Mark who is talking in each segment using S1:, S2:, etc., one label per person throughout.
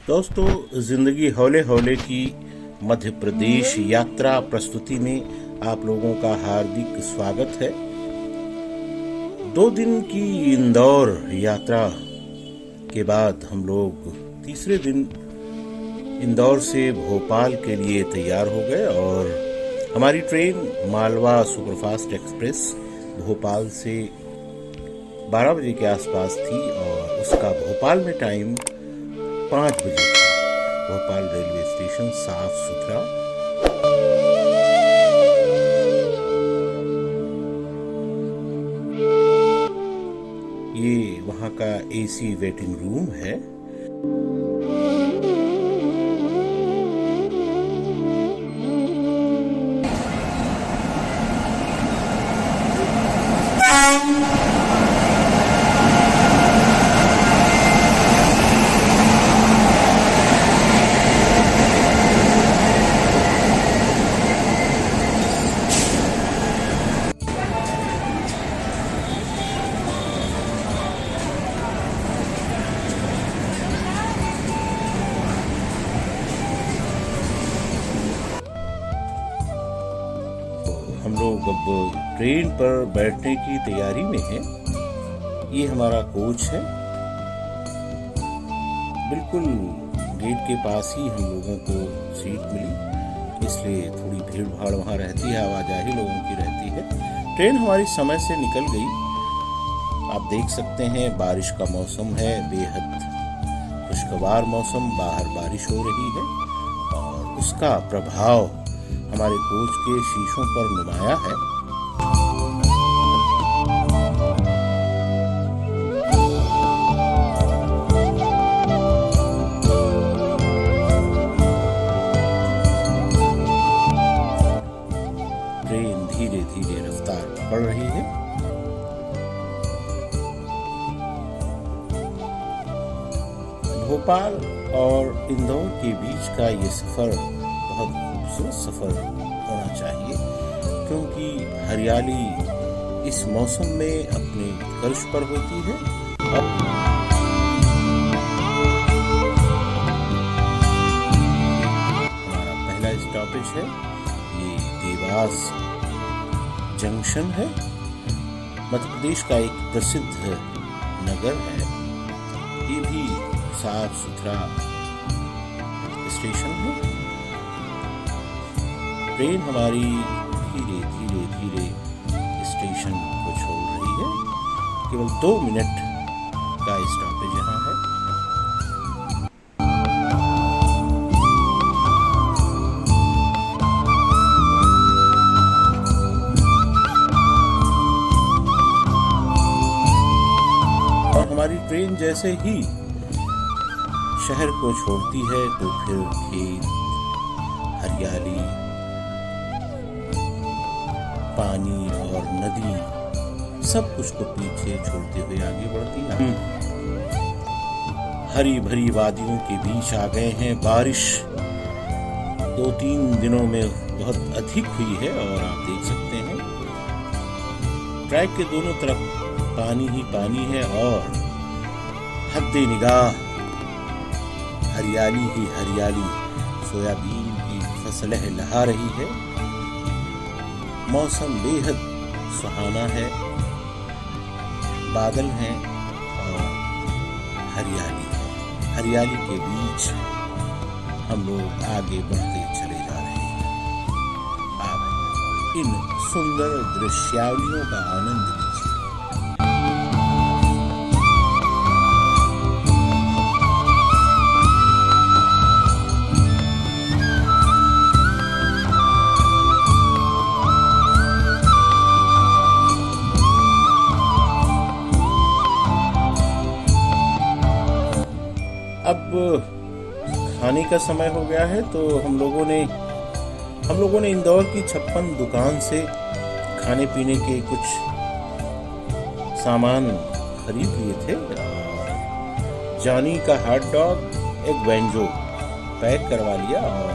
S1: दोस्तों, जिंदगी हौले हौले की मध्य प्रदेश यात्रा प्रस्तुति में आप लोगों का हार्दिक स्वागत है। 2 दिन की इंदौर यात्रा के बाद हम लोग तीसरे दिन इंदौर से भोपाल के लिए तैयार हो गए और हमारी train Malwa superfast express Bhopal से 12 बजे के आसपास थी और उसका भोपाल में टाइम 5 बजे था। भोपाल रेलवे स्टेशन साफ सुथरा, ये वहाँ का एसी वेटिंग रूम है। हम लोग अब ट्रेन पर बैठने की तैयारी में हैं। ये हमारा कोच है, बिल्कुल गेट के पास ही हम लोगों को सीट मिली, इसलिए थोड़ी भीड़ भाड़ वहाँ रहती है, आवाजाही लोगों की रहती है। ट्रेन हमारी समय से निकल गई। आप देख सकते हैं बारिश का मौसम है, बेहद खुशगवार मौसम, बाहर बारिश हो रही है और उसका प्रभाव हमारे कोच के शीशों पर नुमाया है। ट्रेन धीरे धीरे रफ्तार पकड़ रही है। भोपाल और इंदौर के बीच का ये सफर बहुत खूबसूरत सफर होना चाहिए, क्योंकि हरियाली इस मौसम में अपने कर्श पर होती है। हमारा पहला स्टॉपेज है, ये देवास जंक्शन है। मध्य प्रदेश का एक प्रसिद्ध नगर है। ये भी साफ सुथरा स्टेशन है। ट्रेन हमारी धीरे धीरे धीरे स्टेशन को छोड़ रही है। केवल 2 मिनट का स्टॉपेज यहाँ है। और हमारी ट्रेन जैसे ही शहर को छोड़ती है तो फिर खेत, हरियाली, पानी और नदी सब कुछ को पीछे छोड़ते हुए आगे बढ़ती है। हरी भरी वादियों के बीच आ गए हैं। बारिश 2-3 दिनों में बहुत अधिक हुई है और आप देख सकते हैं ट्रैक के दोनों तरफ पानी ही पानी है और हद्दे निगाह हरियाली ही हरियाली। सोयाबीन की फसल लहरा रही है। मौसम बेहद सुहाना है, बादल हैं और हरियाली है। हरियाली के बीच हम लोग आगे बढ़ते चले जा रहे हैं। आप इन सुंदर दृश्यावलियों का आनंद लीजिए। अब खाने का समय हो गया है, तो हम लोगों ने इंदौर की 56 दुकान से खाने पीने के कुछ सामान खरीद लिए थे। जानी का हॉट डॉग, एक बैंजो पैक करवा लिया और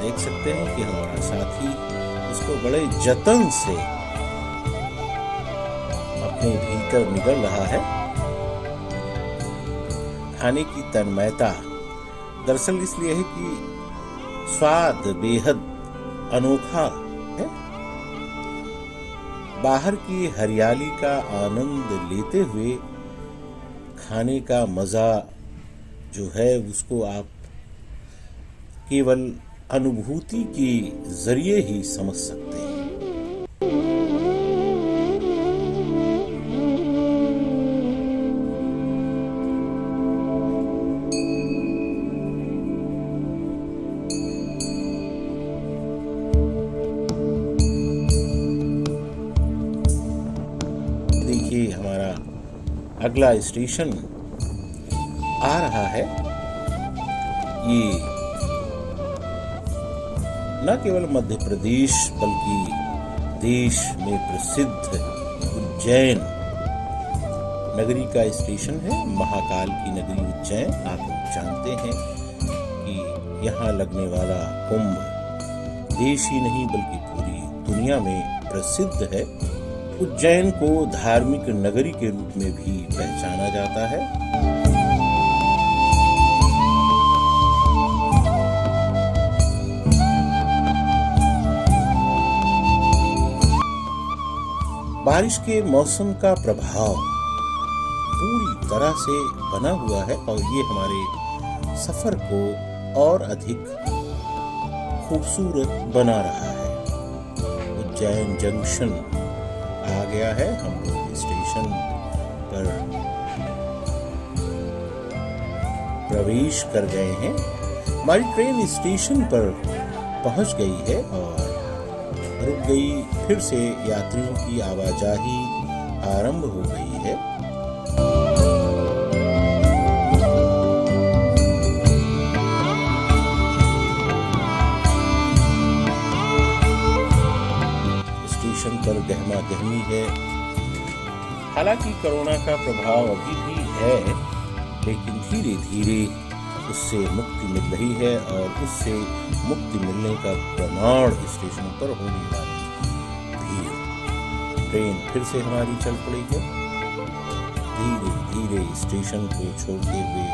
S1: देख सकते हैं कि हमारा साथी उसको बड़े जतन से अपने भीतर निगल रहा है। खाने की तन्मयता दरअसल इसलिए है कि स्वाद बेहद अनोखा है। बाहर की हरियाली का आनंद लेते हुए खाने का मजा जो है उसको आप केवल अनुभूति के जरिए ही समझ सकते हैं। देखिए हमारा अगला स्टेशन आ रहा है। ये न केवल मध्य प्रदेश बल्कि देश में प्रसिद्ध उज्जैन नगरी का स्टेशन है। महाकाल की नगरी उज्जैन, आप जानते हैं कि यहाँ लगने वाला कुंभ देश ही नहीं बल्कि पूरी दुनिया में प्रसिद्ध है। उज्जैन को धार्मिक नगरी के रूप में भी पहचाना जाता है। बारिश के मौसम का प्रभाव पूरी तरह से बना हुआ है और ये हमारे सफर को और अधिक खूबसूरत बना रहा है। उज्जैन जंक्शन आ गया है। हम लोग स्टेशन पर प्रवेश कर गए हैं। हमारी ट्रेन स्टेशन पर पहुंच गई है और रुक गई। फिर से यात्रियों की आवाजाही आरंभ हो गई है। स्टेशन पर गहमा गहमी है। हालांकि कोरोना का प्रभाव अभी भी है, लेकिन धीरे धीरे उससे मुक्ति मिल रही है और उससे मुक्ति मिलने का प्रमाण स्टेशनों पर होने वाली भीड़। ट्रेन फिर से हमारी चल पड़ी है। धीरे धीरे स्टेशन को छोड़ते हुए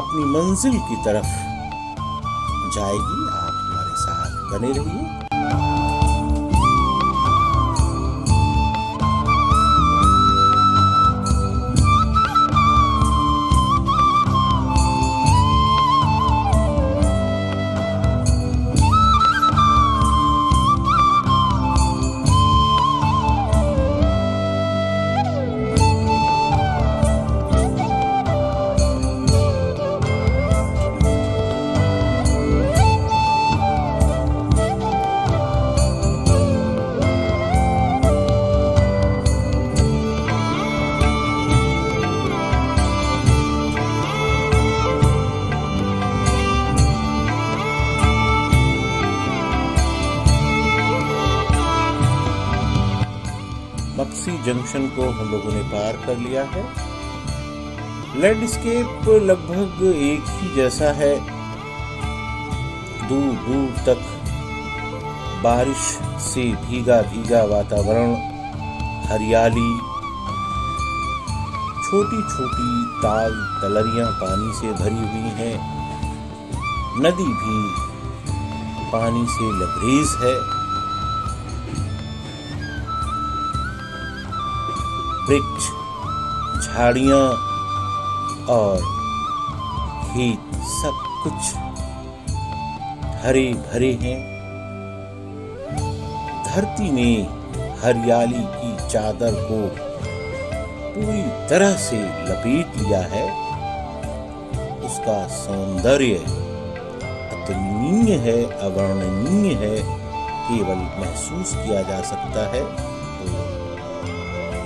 S1: अपनी मंजिल की तरफ जाएगी। आप हमारे साथ बने रहिए। मक्सी जंक्शन को हम लोगों ने पार कर लिया है। लैंडस्केप लगभग एक ही जैसा है। दूर दूर तक बारिश से भीगा भीगा वातावरण, हरियाली, छोटी छोटी ताल तलरियां पानी से भरी हुई हैं। नदी भी पानी से लबरेज है। वृक्ष, झाड़ियां और खेत सब कुछ हरे भरे हैं। धरती ने हरियाली की चादर को पूरी तरह से लपेट लिया है। उसका सौंदर्य अतुलनीय है, अवर्णनीय है, केवल महसूस किया जा सकता है।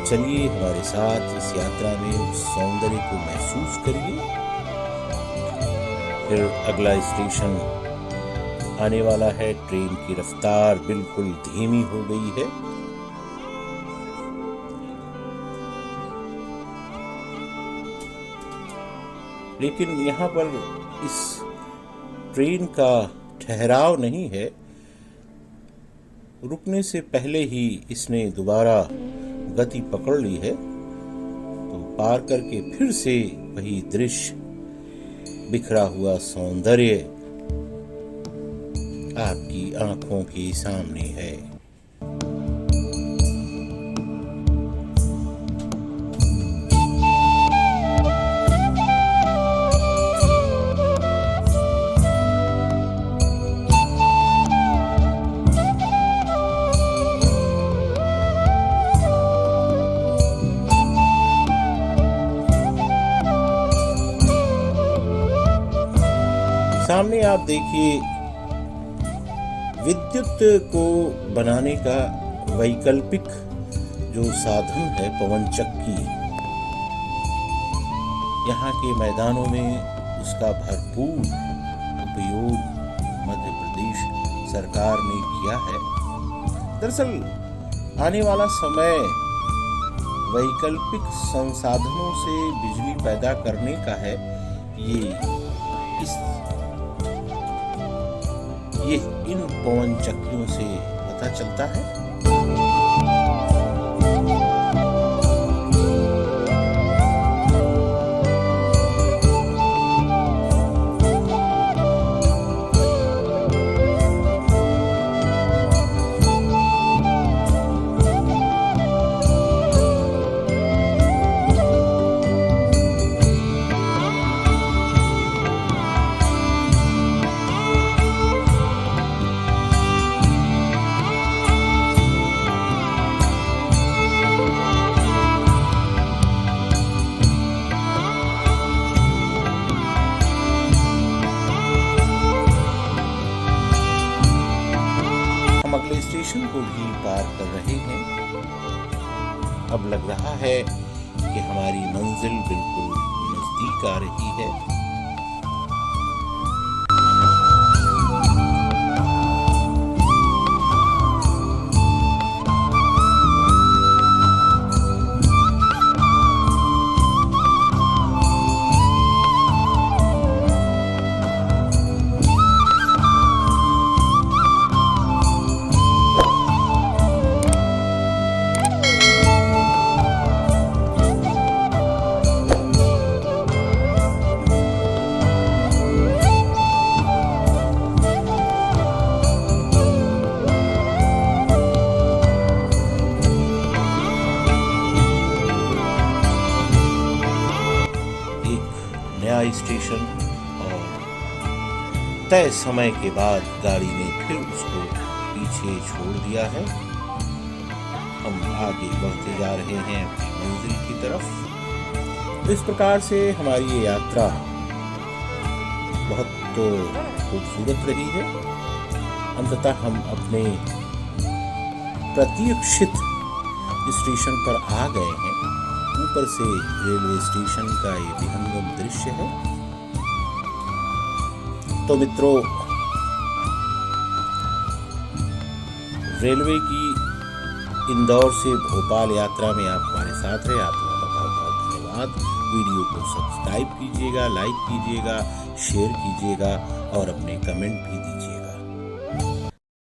S1: चलिए हमारे साथ इस यात्रा में उस सौंदर्य को महसूस करिए। फिर अगला स्टेशन आने वाला है। ट्रेन की रफ्तार बिल्कुल धीमी हो गई है। लेकिन यहाँ पर इस ट्रेन का ठहराव नहीं है। रुकने से पहले ही इसने दोबारा गति पकड़ ली है। तो पार करके फिर से वही दृश्य बिखरा हुआ सौंदर्य आपकी आंखों के सामने है। सामने आप देखिए, विद्युत को बनाने का वैकल्पिक जो साधन है पवन चक्की, यहाँ के मैदानों में उसका भरपूर उपयोग मध्य प्रदेश सरकार ने किया है। दरअसल आने वाला समय वैकल्पिक संसाधनों से बिजली पैदा करने का है। ये इन पवन चक्कियों से पता चलता है। अगले स्टेशन को भी पार कर रहे हैं। अब लग रहा है कि हमारी मंजिल बिल्कुल नजदीक आ रही है। स्टेशन और तय समय के बाद गाड़ी ने फिर उसको पीछे छोड़ दिया है। हम आगे बढ़ते जा रहे हैं अपनी मंजिल की तरफ। इस प्रकार से हमारी ये यात्रा बहुत खूबसूरत रही है। अंततः हम अपने प्रतीक्षित स्टेशन पर आ गए हैं। ऊपर से रेलवे स्टेशन का ये विहंगम दृश्य है। तो मित्रों, रेलवे की इंदौर से भोपाल यात्रा में आप हमारे साथ रहे, आप लोगों का बहुत बहुत धन्यवाद। वीडियो को सब्सक्राइब कीजिएगा, लाइक कीजिएगा, शेयर कीजिएगा और अपने कमेंट भी दीजिए।